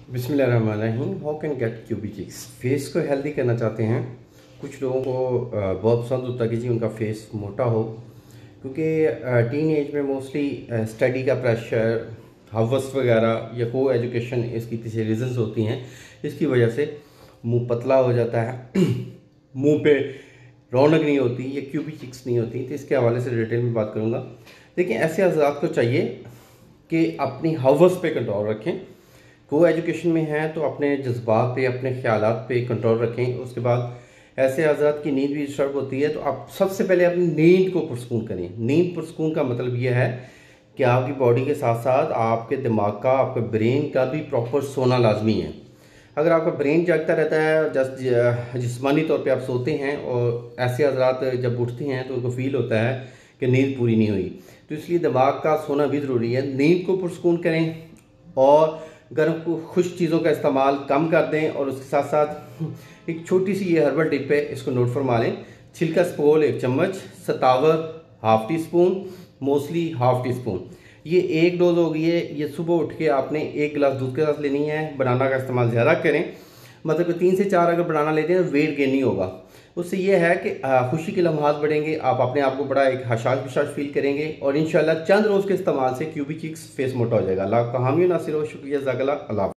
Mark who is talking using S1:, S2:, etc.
S1: बिस्मिल्लाहिर्रहमानिर्रहीम। How can get chubby cheeks. Face को healthy करना चाहते हैं। कुछ लोगों को बहुत पसंद होता है कि जी उनका फेस मोटा हो, क्योंकि टीन एज में मोस्टली स्टडी का प्रेशर, हवस वगैरह या को एजुकेशन, इसकी पीछे रीजंस होती हैं। इसकी वजह से मुंह पतला हो जाता है मुंह पे रौनक नहीं होती, ये क्यूबी चिक्स नहीं होती। तो इसके हवाले से डिटेल में बात करूँगा। देखिए, ऐसे हज़रात को चाहिए कि अपनी हवस पे कंट्रोल रखें। को एजुकेशन में है तो अपने जज्बात पे, अपने ख्यालात पे कंट्रोल रखें। उसके बाद ऐसे हज़रात की नींद भी डिस्टर्ब होती है, तो आप सबसे पहले अपनी नींद को पुरस्कून करें। नींद पुरस्कून का मतलब यह है कि आपकी बॉडी के साथ साथ आपके दिमाग का, आपके ब्रेन का भी प्रॉपर सोना लाजमी है। अगर आपका ब्रेन जागता रहता है, जस्ट जिस्मानी तौर पे आप सोते हैं, और ऐसे हज़रात जब उठते हैं तो उनको फील होता है कि नींद पूरी नहीं हुई। तो इसलिए दिमाग का सोना भी ज़रूरी है। नींद को पुरस्कून करें और गर्म खुश चीज़ों का इस्तेमाल कम कर दें। और उसके साथ साथ एक छोटी सी ये हर्बल टिप है, इसको नोट फरमा लें। छिलका स्पोल 1 चम्मच, सतावर हाफ टी स्पून, मोसली हाफ टी स्पून। ये एक डोज हो गई है। ये सुबह उठ के आपने 1 गिलास दूध के साथ लेनी है। बनाना का इस्तेमाल ज़्यादा करें, मतलब कि 3 से 4 अगर बनाना लेते हैं तो वेट गेन नहीं होगा। उससे ये है कि खुशी के लम्हात बढ़ेंगे, आप अपने आप को बड़ा एक हशाश बिशाश फील करेंगे, और इंशाल्लाह चंद रोज़ के इस्तेमाल से क्यूबी चिक्स फेस मोटा हो जाएगा। अल्लाह का हामी नासिर हो। शुक्रिया, ज़ाकल्लाह। अल्लाह।